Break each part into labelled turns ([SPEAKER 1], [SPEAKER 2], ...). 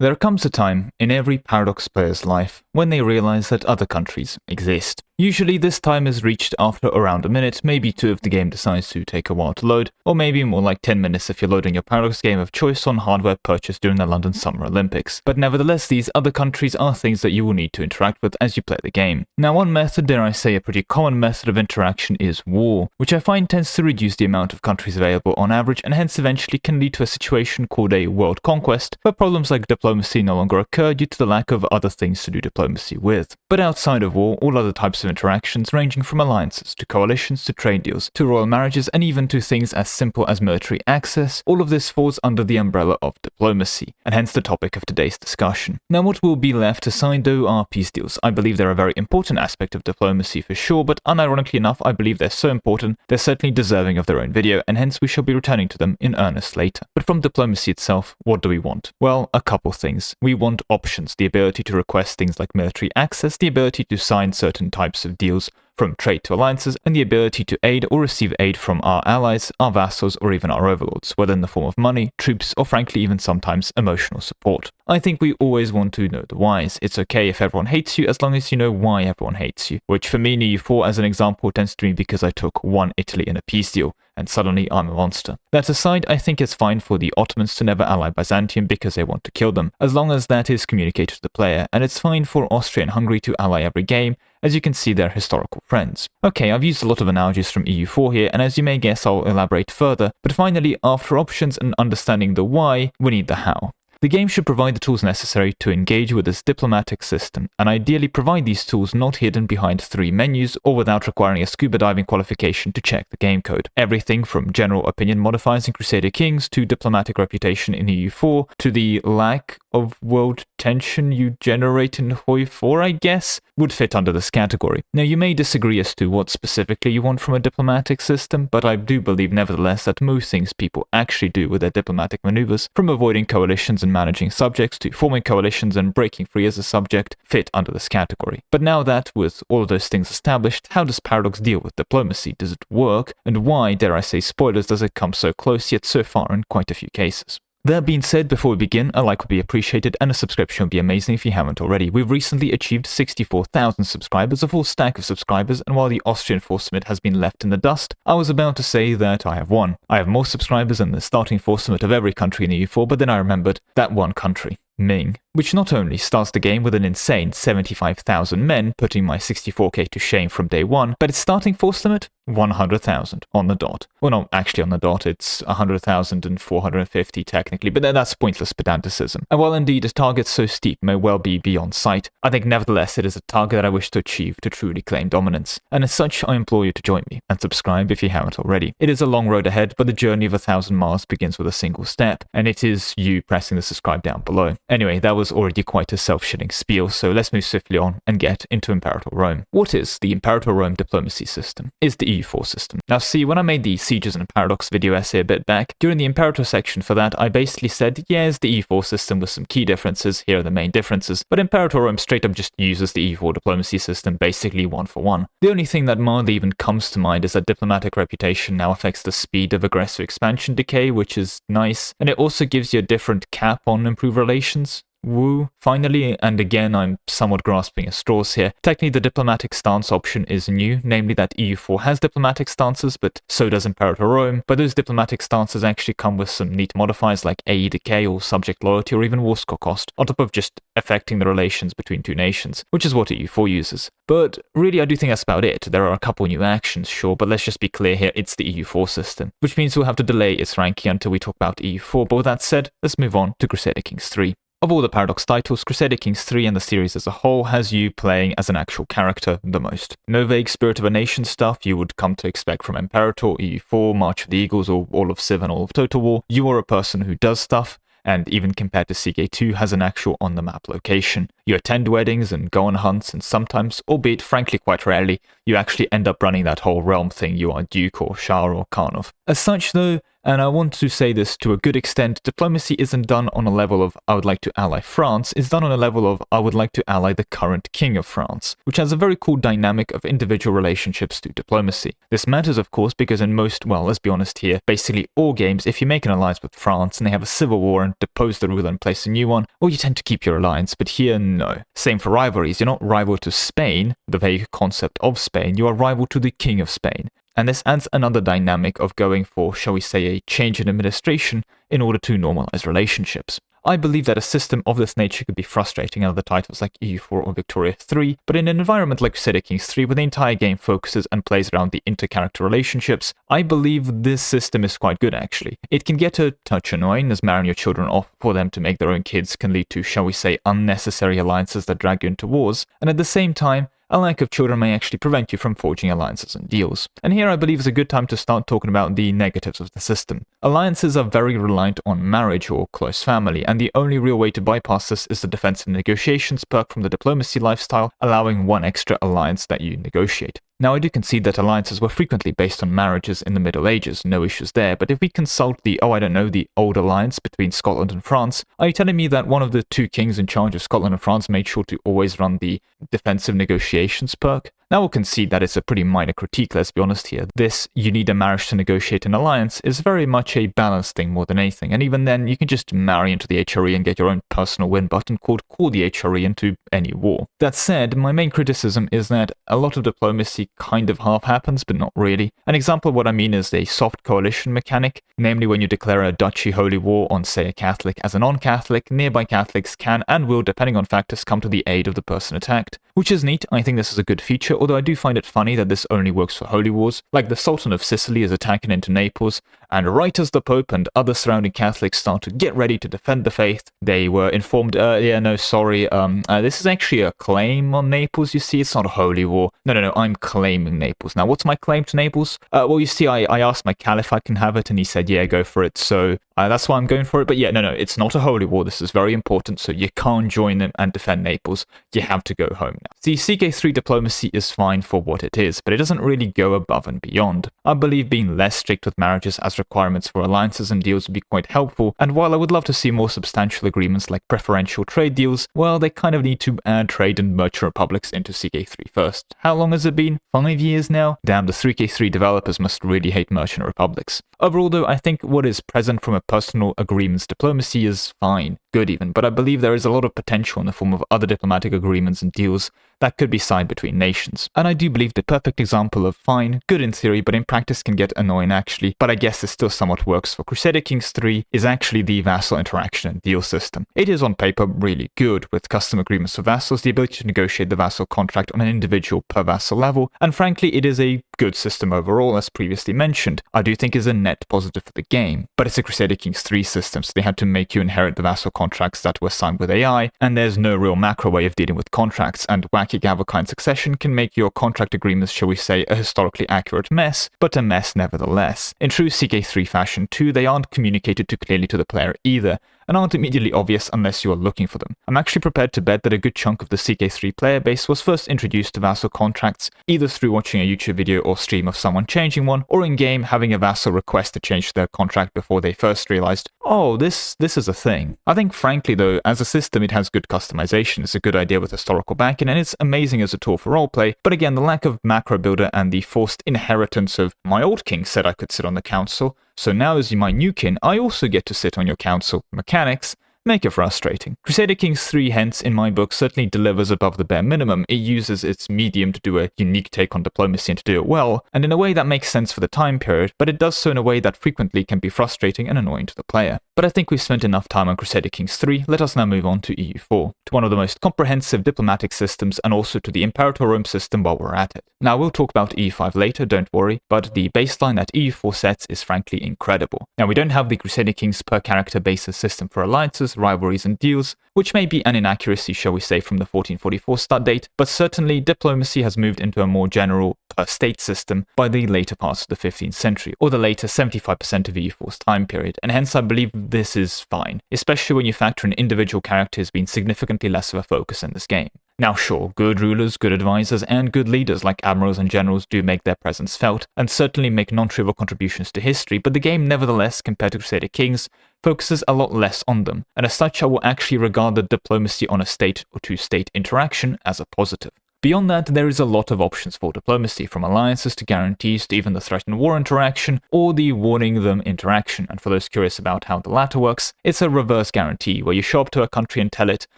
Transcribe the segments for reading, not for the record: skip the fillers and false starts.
[SPEAKER 1] There comes a time in every Paradox player's life when they realize that other countries exist. Usually this time is reached after around a minute, maybe two if the game decides to take a while to load, or maybe more like 10 minutes if you're loading your Paradox game of choice on hardware purchased during the London Summer Olympics. But nevertheless, these other countries are things that you will need to interact with as you play the game. Now one method, dare I say a pretty common method of interaction, is war, which I find tends to reduce the amount of countries available on average and hence eventually can lead to a situation called a world conquest, where problems like diplomacy no longer occur due to the lack of other things to do diplomacy with. But outside of war, all other types of interactions ranging from alliances to coalitions to trade deals to royal marriages and even to things as simple as military access, all of this falls under the umbrella of diplomacy, and hence the topic of today's discussion. Now what will be left aside though are peace deals. I believe they're a very important aspect of diplomacy for sure, but unironically enough I believe they're so important they're certainly deserving of their own video, and hence we shall be returning to them in earnest later. But from diplomacy itself, what do we want? Well, a couple things. We want options, the ability to request things like military access, the ability to sign certain types of deals from trade to alliances, and the ability to aid or receive aid from our allies, our vassals, or even our overlords, whether in the form of money, troops, or frankly even sometimes emotional support. I think we always want to know the whys. It's okay if everyone hates you as long as you know why everyone hates you, which for me in EU4 as an example tends to be because I took one Italy in a peace deal, and suddenly I'm a monster. That aside, I think it's fine for the Ottomans to never ally Byzantium because they want to kill them, as long as that is communicated to the player, and it's fine for Austria and Hungary to ally every game, as you can see they're historical friends. Okay, I've used a lot of analogies from EU4 here, and as you may guess I'll elaborate further, but finally, after options and understanding the why, we need the how. The game should provide the tools necessary to engage with this diplomatic system, and ideally provide these tools not hidden behind 3 menus or without requiring a scuba diving qualification to check the game code. Everything from general opinion modifiers in Crusader Kings to diplomatic reputation in EU4 to the lack of world tension you generate in Hoi4, I guess, would fit under this category. Now you may disagree as to what specifically you want from a diplomatic system, but I do believe nevertheless that most things people actually do with their diplomatic maneuvers, from avoiding coalitions and managing subjects to forming coalitions and breaking free as a subject, fit under this category. But now that with all of those things established, how does Paradox deal with diplomacy? Does it work? And why, dare I say spoilers, does it come so close yet so far in quite a few cases? That being said, before we begin, a like would be appreciated and a subscription would be amazing if you haven't already. We've recently achieved 64,000 subscribers, a full stack of subscribers, and while the Austrian force summit has been left in the dust, I was about to say that I have won. I have more subscribers than the starting force summit of every country in the EU4, but then I remembered that one country, Ming, which not only starts the game with an insane 75,000 men, putting my 64k to shame from day one, but its starting force limit, 100,000 on the dot. Well, not actually on the dot, it's 100,450 technically, but that's pointless pedanticism. And while indeed a target so steep may well be beyond sight, I think nevertheless it is a target that I wish to achieve to truly claim dominance. And as such, I implore you to join me, and subscribe if you haven't already. It is a long road ahead, but the journey of 1,000 miles begins with a single step, and it is you pressing the subscribe down below. Anyway, that was already quite a self-shitting spiel, so let's move swiftly on and get into Imperator Rome. What is the Imperator Rome diplomacy system? Is the EU4 system. Now see, when I made the Sieges and Paradox video essay a bit back, during the Imperator section for that, I basically said, yeah, it's the EU4 system with some key differences, here are the main differences, but Imperator Rome straight up just uses the EU4 diplomacy system basically one for one. The only thing that mildly even comes to mind is that diplomatic reputation now affects the speed of aggressive expansion decay, which is nice, and it also gives you a different cap on improved relations. Woo. Finally, and again I'm somewhat grasping at straws here, technically the diplomatic stance option is new, namely that EU4 has diplomatic stances, but so does Imperator Rome, but those diplomatic stances actually come with some neat modifiers like AE decay or subject loyalty or even war score cost, on top of just affecting the relations between two nations, which is what EU4 uses. But really I do think that's about it. There are a couple new actions, sure, but let's just be clear here, it's the EU4 system, which means we'll have to delay its ranking until we talk about EU4, but with that said, let's move on to Crusader Kings 3. Of all the Paradox titles, Crusader Kings 3 and the series as a whole has you playing as an actual character the most. No vague Spirit of a Nation stuff you would come to expect from Imperator, EU4, March of the Eagles, or all of Civ and all of Total War. You are a person who does stuff, and even compared to CK2 has an actual on-the-map location. You attend weddings and go on hunts, and sometimes, albeit frankly quite rarely, you actually end up running that whole realm thing you are Duke or Shah or Khan of. As such though, And I want to say this to a good extent, diplomacy isn't done on a level of I would like to ally France, it's done on a level of I would like to ally the current king of France, which has a very cool dynamic of individual relationships to diplomacy. This matters of course because in most, well let's be honest here, basically all games, if you make an alliance with France and they have a civil war and depose the ruler and place a new one, well you tend to keep your alliance, but here no. Same for rivalries, you're not rival to Spain, the vague concept of Spain, you are rival to the king of Spain. And this adds another dynamic of going for, shall we say, a change in administration in order to normalize relationships. I believe that a system of this nature could be frustrating in other titles like EU4 or Victoria 3, but in an environment like Crusader Kings 3 where the entire game focuses and plays around the inter-character relationships, I believe this system is quite good actually. It can get a touch annoying as marrying your children off for them to make their own kids can lead to, shall we say, unnecessary alliances that drag you into wars, and at the same time, a lack of children may actually prevent you from forging alliances and deals. And here I believe is a good time to start talking about the negatives of the system. Alliances are very reliant on marriage or close family, and the only real way to bypass this is the defensive negotiations perk from the diplomacy lifestyle, allowing one extra alliance that you negotiate. Now I do concede that alliances were frequently based on marriages in the Middle Ages, no issues there, but if we consult the old alliance between Scotland and France, are you telling me that one of the two kings in charge of Scotland and France made sure to always run the defensive negotiations perk? Now we'll concede that it's a pretty minor critique, let's be honest here. This, you need a marriage to negotiate an alliance, is very much a balance thing more than anything, and even then you can just marry into the HRE and get your own personal win button called call the HRE into any war. That said, my main criticism is that a lot of diplomacy kind of half happens, but not really. An example of what I mean is a soft coalition mechanic, namely when you declare a duchy holy war on, say, a Catholic as a non-Catholic, nearby Catholics can and will, depending on factors, come to the aid of the person attacked. Which is neat, I think this is a good feature, although I do find it funny that this only works for holy wars, like the Sultan of Sicily is attacking into Naples, and right as the Pope and other surrounding Catholics start to get ready to defend the faith, they were informed, this is actually a claim on Naples, you see, it's not a holy war. No, I'm claiming Naples. Now, what's my claim to Naples? Well, you see, I asked my Caliph if I can have it, and he said, yeah, go for it, so that's why I'm going for it, but yeah, no, it's not a holy war, this is very important, so you can't join them and defend Naples, you have to go home now. See, CK3 diplomacy is fine for what it is, but it doesn't really go above and beyond. I believe being less strict with marriages as requirements for alliances and deals would be quite helpful, and while I would love to see more substantial agreements like preferential trade deals, well, they kind of need to add trade and merchant republics into CK3 first. How long has it been? 5 years now? Damn, the 3K3 developers must really hate merchant republics. Overall though, I think what is present from a personal agreements diplomacy is fine, good even, but I believe there is a lot of potential in the form of other diplomatic agreements and deals that could be signed between nations. And I do believe the perfect example of fine, good in theory, but in practice can get annoying actually, but I guess it still somewhat works for Crusader Kings 3 is actually the vassal interaction and deal system. It is on paper really good, with custom agreements for vassals, the ability to negotiate the vassal contract on an individual per vassal level, and frankly it is a good system overall as previously mentioned. I do think is a net positive for the game, but it's a Crusader Kings 3 system, so they had to make you inherit the vassal contracts that were signed with AI, and there's no real macro way of dealing with contracts, and wacky Gavelkind succession can make your contract agreements, shall we say, a historically accurate mess, but a mess nevertheless. In true CK3 fashion too, they aren't communicated too clearly to the player either, and aren't immediately obvious unless you are looking for them. I'm actually prepared to bet that a good chunk of the CK3 player base was first introduced to vassal contracts either through watching a YouTube video or stream of someone changing one, or in-game having a vassal request to change their contract before they first realized, oh, this is a thing. I think frankly though, as a system it has good customization, it's a good idea with historical backing, and it's amazing as a tool for roleplay, but again the lack of macro builder and the forced inheritance of my old king said I could sit on the council, so now as my new kin, I also get to sit on your council mechanics make it frustrating. Crusader Kings 3 hence, in my book, certainly delivers above the bare minimum. It uses its medium to do a unique take on diplomacy and to do it well, and in a way that makes sense for the time period, but it does so in a way that frequently can be frustrating and annoying to the player. But I think we've spent enough time on Crusader Kings 3, let us now move on to EU4, to one of the most comprehensive diplomatic systems and also to the Imperator Rome system while we're at it. Now we'll talk about EU5 later, don't worry, but the baseline that EU4 sets is frankly incredible. Now we don't have the Crusader Kings per character basis system for alliances, rivalries and deals, which may be an inaccuracy, shall we say, from the 1444 start date, but certainly diplomacy has moved into a more general per state system by the later parts of the 15th century, or the later 75% of EU4's time period, and hence I believe this is fine, especially when you factor in individual characters being significantly less of a focus in this game. Now sure, good rulers, good advisors, and good leaders like admirals and generals do make their presence felt, and certainly make non-trivial contributions to history, but the game nevertheless, compared to Crusader Kings, focuses a lot less on them, and as such I will actually regard the diplomacy on a state or two-state interaction as a positive. Beyond that, there is a lot of options for diplomacy, from alliances to guarantees to even the threatened war interaction or the warning them interaction, and for those curious about how the latter works, it's a reverse guarantee where you show up to a country and tell it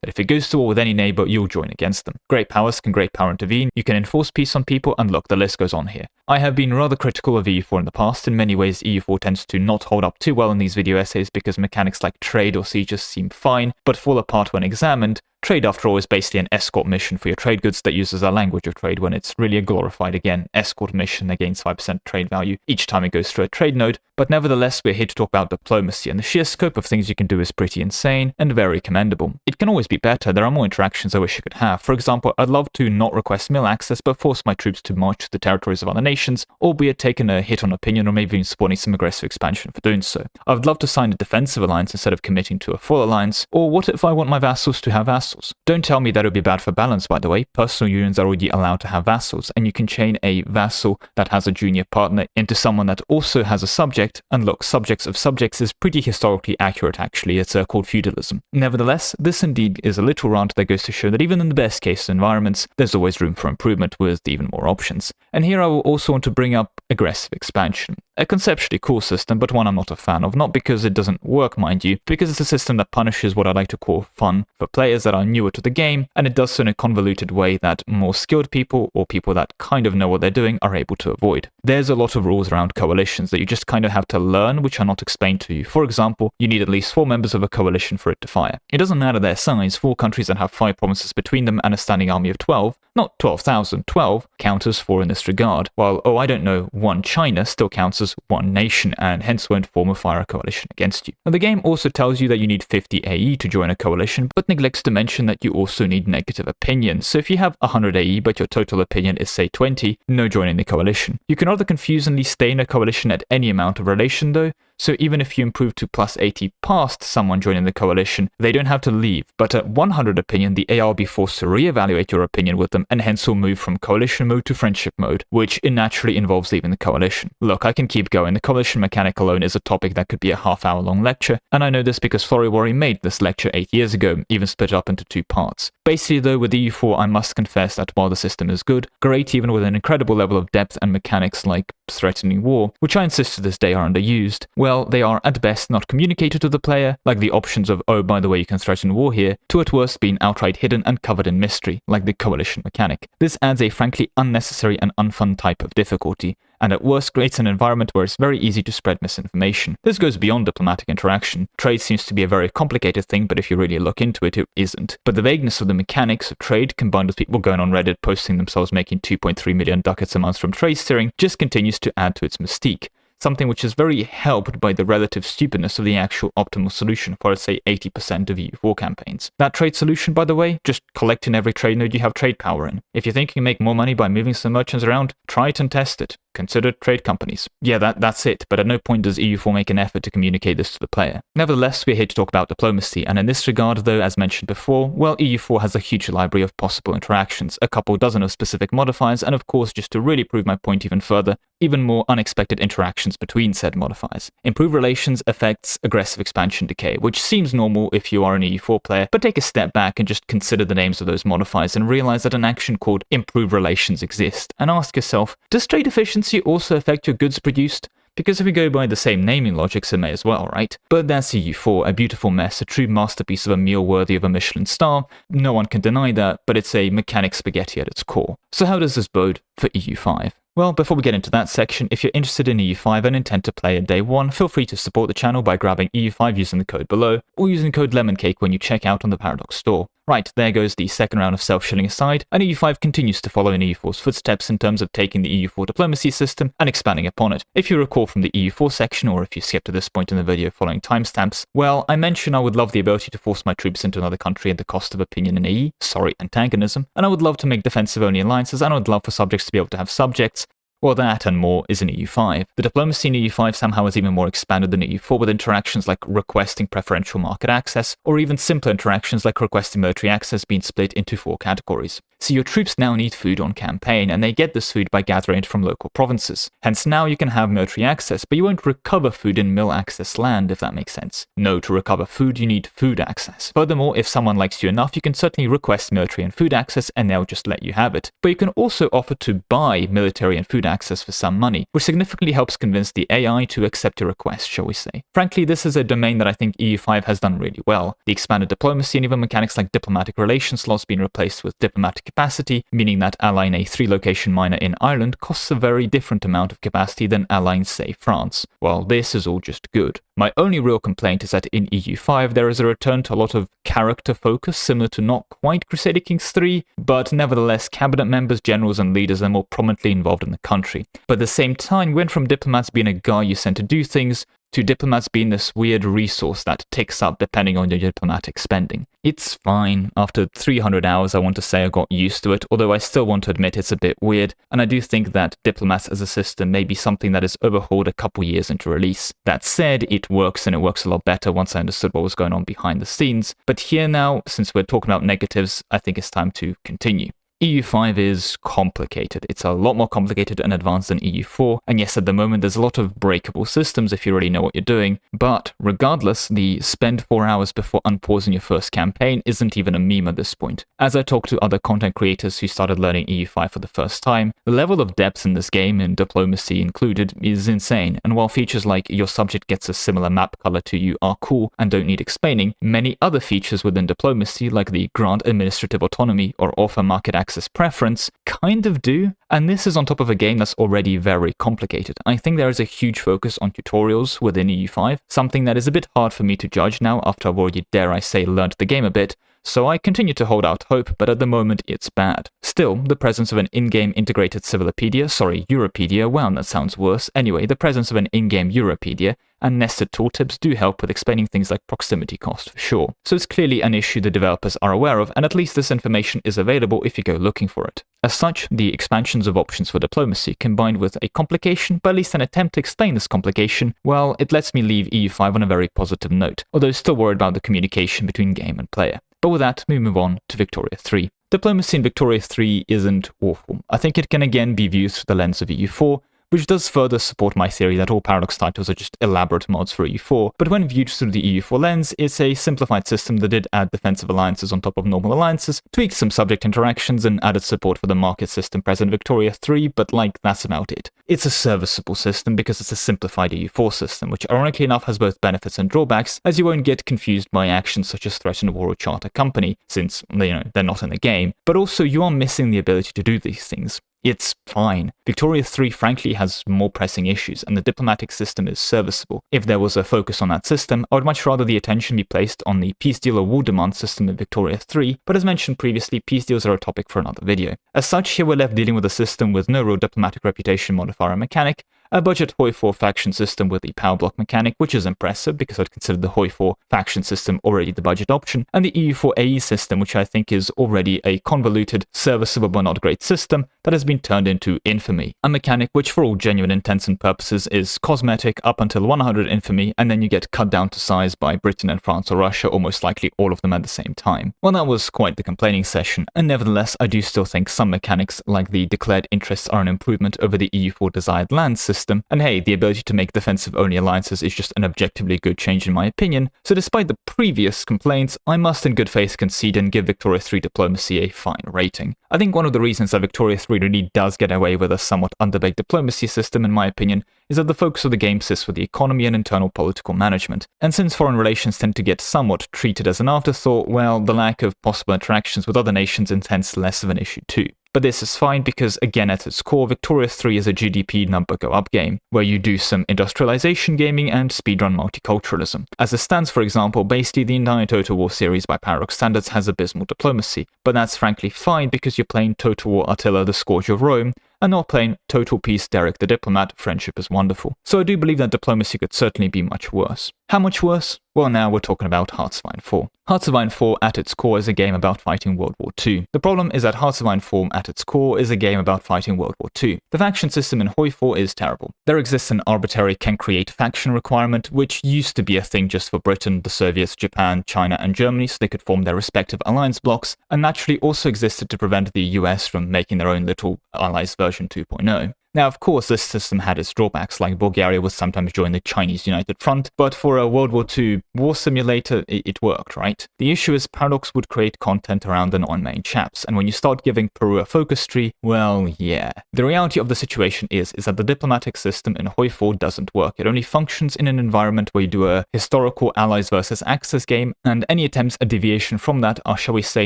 [SPEAKER 1] that if it goes to war with any neighbor, you'll join against them. Great powers can great power intervene, you can enforce peace on people, and look, the list goes on here. I have been rather critical of EU4 in the past. In many ways, EU4 tends to not hold up too well in these video essays because mechanics like trade or sieges seem fine, but fall apart when examined. Trade, after all, is basically an escort mission for your trade goods that uses a language of trade when it's really a glorified, again, escort mission that gains 5% trade value each time it goes through a trade node. But nevertheless, we're here to talk about diplomacy, and the sheer scope of things you can do is pretty insane and very commendable. It can always be better. There are more interactions I wish I could have. For example, I'd love to not request mill access, but force my troops to march to the territories of other nations, albeit taking a hit on opinion or maybe even supporting some aggressive expansion for doing so. I would love to sign a defensive alliance instead of committing to a full alliance. Or what if I want my vassals to have vassals? Don't tell me that it would be bad for balance, by the way. Personal unions are already allowed to have vassals, and you can chain a vassal that has a junior partner into someone that also has a subject, and look, subjects of subjects is pretty historically accurate actually, it's called feudalism. Nevertheless, this indeed is a little rant that goes to show that even in the best case environments, there's always room for improvement with even more options. And here I will also want to bring up aggressive expansion. A conceptually cool system, but one I'm not a fan of, not because it doesn't work, mind you, because it's a system that punishes what I like to call fun for players that are newer to the game, and it does so in a convoluted way that more skilled people, or people that kind of know what they're doing, are able to avoid. There's a lot of rules around coalitions that you just kind of have to learn, which are not explained to you. For example, you need at least 4 members of a coalition for it to fire. It doesn't matter their size, 4 countries that have 5 provinces between them and a standing army of 12, not 12,000, 12 count as 4 in this regard, while, oh I don't know, 1 China still counts as 1 nation, and hence won't form or fire a coalition against you. Now, the game also tells you that you need 50 AE to join a coalition, but neglects to mention that you also need negative opinion. So if you have 100 AE but your total opinion is say 20, no joining the coalition. You can rather confusingly stay in a coalition at any amount of relation though, so even if you improve to plus 80 past someone joining the coalition, they don't have to leave, but at 100 opinion, the AR will be forced to re-evaluate your opinion with them, and hence will move from coalition mode to friendship mode, which naturally involves leaving the coalition. Look, I can keep going. The coalition mechanic alone is a topic that could be a half-hour-long lecture, and I know this because Florywari made this lecture 8 years ago, even split it up into 2 parts. Basically though, with EU4, I must confess that while the system is good, great even with an incredible level of depth and mechanics like threatening war, which I insist to this day are underused, well, they are at best not communicated to the player, like the options of, oh by the way you can threaten war here, to at worst being outright hidden and covered in mystery, like the coalition mechanic. This adds a frankly unnecessary and unfun type of difficulty, and at worst creates an environment where it's very easy to spread misinformation. This goes beyond diplomatic interaction. Trade seems to be a very complicated thing, but if you really look into it, it isn't. But the vagueness of the mechanics of trade, combined with people going on Reddit posting themselves making 2.3 million ducats a month from trade steering, just continues to add to its mystique. Something which is very helped by the relative stupidness of the actual optimal solution for, let's say, 80% of EU4 campaigns. That trade solution, by the way, just collect in every trade node you have trade power in. If you think you can make more money by moving some merchants around, try it and test it. Consider trade companies. Yeah, that's it, but at no point does EU4 make an effort to communicate this to the player. Nevertheless, we're here to talk about diplomacy, and in this regard though, as mentioned before, well, EU4 has a huge library of possible interactions, a couple dozen of specific modifiers, and of course, just to really prove my point even further, even more unexpected interactions between said modifiers. Improved relations affects aggressive expansion decay, which seems normal if you are an EU4 player, but take a step back and just consider the names of those modifiers and realize that an action called improved relations exists, and ask yourself, does trade efficiency also affect your goods produced? Because if we go by the same naming logics, it may as well, right? But that's EU4, a beautiful mess, a true masterpiece of a meal worthy of a Michelin star. No one can deny that, but it's a mechanic spaghetti at its core. So how does this bode for EU5? Well, before we get into that section, if you're interested in EU5 and intend to play at day 1, feel free to support the channel by grabbing EU5 using the code below, or using code Lemon Cake when you check out on the Paradox store. Right, there goes the second round of self-shilling aside, and EU5 continues to follow in EU4's footsteps in terms of taking the EU4 diplomacy system and expanding upon it. If you recall from the EU4 section, or if you skipped to this point in the video following timestamps, well, I mentioned I would love the ability to force my troops into another country at the cost of opinion and AE, sorry, antagonism, and I would love to make defensive-only alliances, and I would love for subjects to be able to have subjects, Well, that and more is in EU5. The diplomacy in EU5 somehow is even more expanded than EU4, with interactions like requesting preferential market access, or even simpler interactions like requesting military access being split into 4 categories. So your troops now need food on campaign, and they get this food by gathering it from local provinces. Hence now you can have military access, but you won't recover food in mill access land, if that makes sense. No, to recover food you need food access. Furthermore, if someone likes you enough, you can certainly request military and food access, and they'll just let you have it. But you can also offer to buy military and food access for some money, which significantly helps convince the AI to accept your request, shall we say. Frankly, this is a domain that I think EU5 has done really well. The expanded diplomacy and even mechanics like diplomatic relations slots being replaced with diplomatic capacity, meaning that allying a 3-location miner in Ireland costs a very different amount of capacity than allying, say, France. Well, this is all just good. My only real complaint is that in EU5 there is a return to a lot of character focus, similar to not quite Crusader Kings 3, but nevertheless cabinet members, generals and leaders are more prominently involved in the country. But at the same time, we went from diplomats being a guy you sent to do things, to diplomats being this weird resource that ticks up depending on your diplomatic spending. It's fine. After 300 hours, I want to say I got used to it, although I still want to admit it's a bit weird, and I do think that diplomats as a system may be something that is overhauled a couple years into release. That said, it works, and it works a lot better once I understood what was going on behind the scenes. But here now, since we're talking about negatives, I think it's time to continue. EU5 is complicated. It's a lot more complicated and advanced than EU4, and yes, at the moment there's a lot of breakable systems if you really know what you're doing, but regardless, the spend 4 hours before unpausing your first campaign isn't even a meme at this point. As I talked to other content creators who started learning EU5 for the first time, the level of depth in this game, and diplomacy included, is insane, and while features like your subject gets a similar map color to you are cool and don't need explaining, many other features within diplomacy, like the grant administrative autonomy or offer market access preference, kind of do, and this is on top of a game that's already very complicated. I think there is a huge focus on tutorials within EU5, something that is a bit hard for me to judge now after I've already, dare I say, learned the game a bit, so I continue to hold out hope, but at the moment it's bad. Still, the presence of an in-game integrated Europedia, wow, that sounds worse. Anyway, the presence of an in-game Europedia and nested tooltips do help with explaining things like proximity cost for sure. So it's clearly an issue the developers are aware of, and at least this information is available if you go looking for it. As such, the expansions of options for diplomacy, combined with a complication, but at least an attempt to explain this complication, well, it lets me leave EU5 on a very positive note, although still worried about the communication between game and player. But with that, we move on to Victoria 3. Diplomacy in Victoria 3 isn't awful. I think it can again be viewed through the lens of EU4, which does further support my theory that all Paradox titles are just elaborate mods for EU4, but when viewed through the EU4 lens, it's a simplified system that did add defensive alliances on top of normal alliances, tweaked some subject interactions, and added support for the market system present in Victoria 3, but that's about it. It's a serviceable system because it's a simplified EU4 system, which ironically enough has both benefits and drawbacks, as you won't get confused by actions such as threaten war or charter company, since, they're not in the game, but also you are missing the ability to do these things. It's fine. Victoria 3 frankly has more pressing issues, and the diplomatic system is serviceable. If there was a focus on that system, I would much rather the attention be placed on the peace deal or war demand system in Victoria 3, but as mentioned previously, peace deals are a topic for another video. As such, here we're left dealing with a system with no real diplomatic reputation modifier and mechanic, a budget Hoi4 faction system with the power block mechanic, which is impressive because I'd considered the Hoi4 faction system already the budget option, and the EU4 AE system, which I think is already a convoluted, serviceable but not great system that has been turned into infamy, a mechanic which for all genuine intents and purposes is cosmetic up until 100 infamy, and then you get cut down to size by Britain and France or Russia, or most likely all of them at the same time. Well, that was quite the complaining session, and nevertheless I do still think some mechanics like the declared interests are an improvement over the EU4 desired land system, and hey, the ability to make defensive-only alliances is just an objectively good change in my opinion, so despite the previous complaints, I must in good faith concede and give Victoria 3 diplomacy a fine rating. I think one of the reasons that Victoria 3 really does get away with a somewhat underbaked diplomacy system, in my opinion, is that the focus of the game sits with the economy and internal political management, and since foreign relations tend to get somewhat treated as an afterthought, well, the lack of possible interactions with other nations is hence less of an issue too. But this is fine because, again, at its core, Victoria 3 is a GDP number go up game, where you do some industrialization gaming and speedrun multiculturalism. As it stands, for example, basically the entire Total War series by Paradox standards has abysmal diplomacy, but that's frankly fine because you're playing Total War Attila the Scourge of Rome, and not playing Total Peace Derek the Diplomat, Friendship is Wonderful. So I do believe that diplomacy could certainly be much worse. How much worse? Well, now we're talking about Heartsfine 4. Hearts of Iron 4 at its core is a game about fighting World War II. The problem is that Hearts of Iron 4 at its core is a game about fighting World War II. The faction system in Hoi4 is terrible. There exists an arbitrary can create faction requirement, which used to be a thing just for Britain, the Soviets, Japan, China, and Germany so they could form their respective alliance blocks, and naturally also existed to prevent the US from making their own little allies version 2.0. Now, of course, this system had its drawbacks, like Bulgaria would sometimes join the Chinese United Front, but for a World War II war simulator, it worked, right? The issue is Paradox would create content around the non-main chaps, and when you start giving Peru a focus tree, well, yeah. The reality of the situation is that the diplomatic system in Hoi4 doesn't work. It only functions in an environment where you do a historical allies versus Axis game, and any attempts at deviation from that are, shall we say,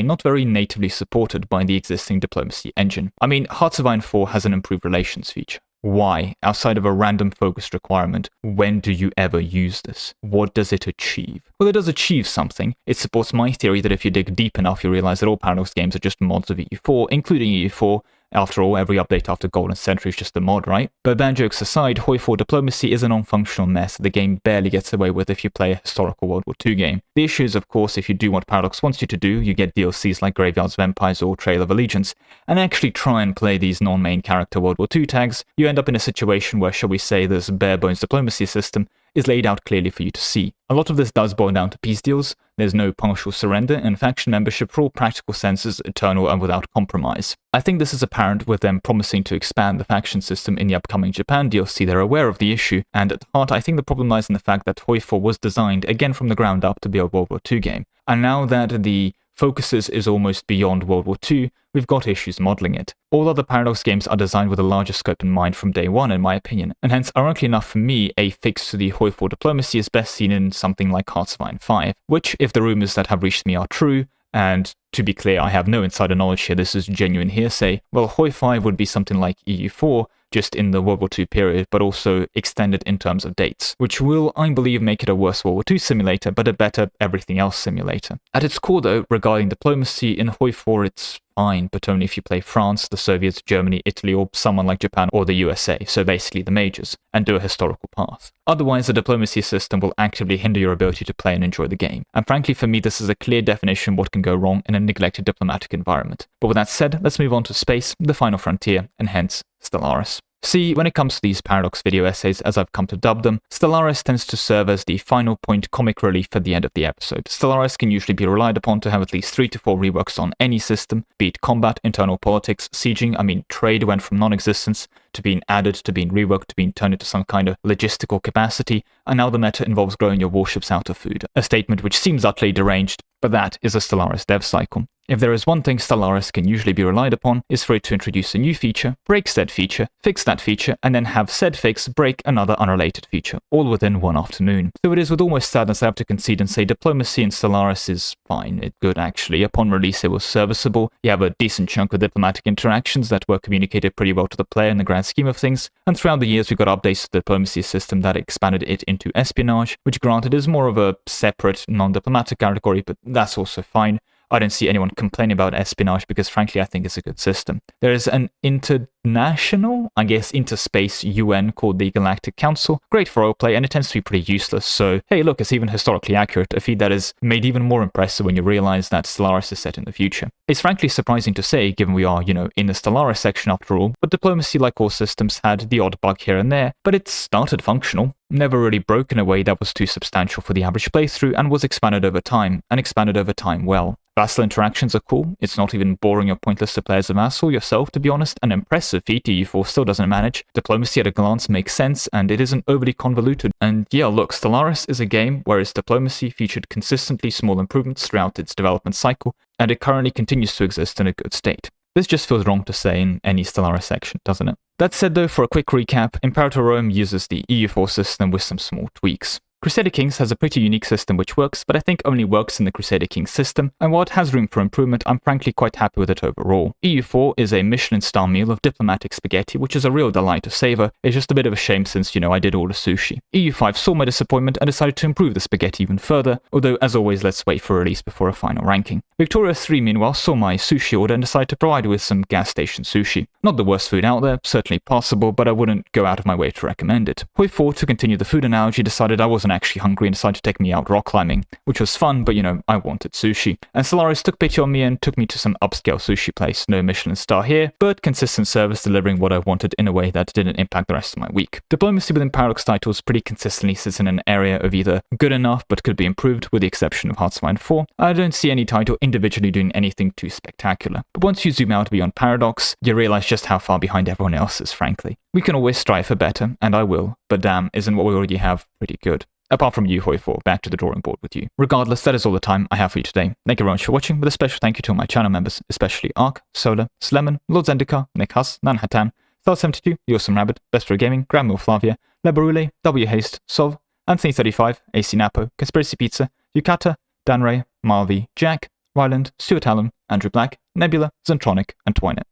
[SPEAKER 1] not very natively supported by the existing diplomacy engine. I mean, Hearts of Iron 4 has an improved relations feature. Why? Outside of a random focused requirement, when do you ever use this? What does it achieve? Well, it does achieve something. It supports my theory that if you dig deep enough, you realize that all Paradox games are just mods of EU4, including EU4. After all, every update after Golden Century is just a mod, right? But bad jokes aside, Hoi4 diplomacy is a non-functional mess that the game barely gets away with if you play a historical World War II game. The issue is, of course, if you do what Paradox wants you to do, you get DLCs like Graveyards of Empires or Trail of Allegiance, and actually try and play these non-main character World War II tags, you end up in a situation where, shall we say, this bare-bones diplomacy system is laid out clearly for you to see. A lot of this does boil down to peace deals. There's no partial surrender, and faction membership for all practical senses eternal and without compromise. I think this is apparent with them promising to expand the faction system in the upcoming Japan DLC. They're aware of the issue, and at heart I think the problem lies in the fact that Hoi4 was designed, again from the ground up, to be a World War II game. And now that the focuses is almost beyond World War II, we've got issues modeling it. All other Paradox games are designed with a larger scope in mind from day one, in my opinion, and hence, ironically enough for me, a fix to the Hoi4 diplomacy is best seen in something like Hearts of Iron 5, which, if the rumors that have reached me are true, and to be clear, I have no insider knowledge here, this is genuine hearsay, well, Hoi 5 would be something like EU4, just in the World War II period, but also extended in terms of dates, which will, I believe, make it a worse World War II simulator, but a better everything else simulator. At its core, though, regarding diplomacy, in Hoi 4 it's fine, but only if you play France, the Soviets, Germany, Italy, or someone like Japan or the USA, so basically the majors, and do a historical path. Otherwise, the diplomacy system will actively hinder your ability to play and enjoy the game. And frankly, for me, this is a clear definition of what can go wrong in a neglected diplomatic environment. But with that said, let's move on to space, the final frontier, and hence, Stellaris. See, when it comes to these Paradox video essays, as I've come to dub them, Stellaris tends to serve as the final point comic relief at the end of the episode. Stellaris can usually be relied upon to have at least 3 to 4 reworks on any system, be it combat, internal politics, sieging, trade went from non-existence to being added, to being reworked, to being turned into some kind of logistical capacity, and now the meta involves growing your warships out of food. A statement which seems utterly deranged, but that is a Stellaris dev cycle. If there is one thing Stellaris can usually be relied upon, is for it to introduce a new feature, break said feature, fix that feature, and then have said fix break another unrelated feature, all within one afternoon. So it is with almost sadness I have to concede and say diplomacy in Stellaris is fine, it's good actually. Upon release it was serviceable, you have a decent chunk of diplomatic interactions that were communicated pretty well to the player in the grand scheme of things, and throughout the years we got updates to the diplomacy system that expanded it into espionage, which granted is more of a separate, non-diplomatic category, but that's also fine. I don't see anyone complaining about espionage because frankly I think it's a good system. There is an international, interspace UN called the Galactic Council. Great for roleplay and it tends to be pretty useless, so hey look, it's even historically accurate, a feat that is made even more impressive when you realize that Stellaris is set in the future. It's frankly surprising to say, given we are, in the Stellaris section after all, but diplomacy, like all systems, had the odd bug here and there, but it started functional. Never really broke in a way that was too substantial for the average playthrough, and was expanded over time, and expanded over time well. Vassal interactions are cool, it's not even boring or pointless to play as a vassal yourself, to be honest, an impressive feat EU4 still doesn't manage. Diplomacy at a glance makes sense, and it isn't overly convoluted. And yeah, look, Stellaris is a game where its diplomacy featured consistently small improvements throughout its development cycle, and it currently continues to exist in a good state. This just feels wrong to say in any Stellaris section, doesn't it? That said though, for a quick recap, Imperator Rome uses the EU4 system with some small tweaks. Crusader Kings has a pretty unique system which works, but I think only works in the Crusader Kings system, and while it has room for improvement, I'm frankly quite happy with it overall. EU4 is a Michelin-style meal of diplomatic spaghetti, which is a real delight to savor. It's just a bit of a shame since, I did order sushi. EU5 saw my disappointment and decided to improve the spaghetti even further, although as always let's wait for release before a final ranking. Victoria 3 meanwhile saw my sushi order and decided to provide with some gas station sushi. Not the worst food out there, certainly possible, but I wouldn't go out of my way to recommend it. Hoi4, to continue the food analogy, decided I wasn't actually hungry and decided to take me out rock climbing, which was fun, but I wanted sushi. And Stellaris took pity on me and took me to some upscale sushi place. No Michelin star here, but consistent service delivering what I wanted in a way that didn't impact the rest of my week. Diplomacy within Paradox titles pretty consistently sits in an area of either good enough but could be improved, with the exception of Hearts of Iron 4. I don't see any title individually doing anything too spectacular. But once you zoom out beyond Paradox, you realize just how far behind everyone else is, frankly. We can always strive for better, and I will, but damn, isn't what we already have pretty good? Apart from you, Hoi4, back to the drawing board with you. Regardless, that is all the time I have for you today. Thank you very much for watching, with a special thank you to all my channel members, especially Ark, Solar, Slemon, Lord Zendikar, Nick Huss, Nanhatan, Thal72, Yosem Rabbit, Best for Gaming, Grandmil Flavia, Lebarule, W Haste, Sov, Anthony35, AC Napo, Conspiracy Pizza, Yukata, Dan Ray, Marvy, Jack, Ryland, Stuart Allen, Andrew Black, Nebula, Zentronic, and Twinet.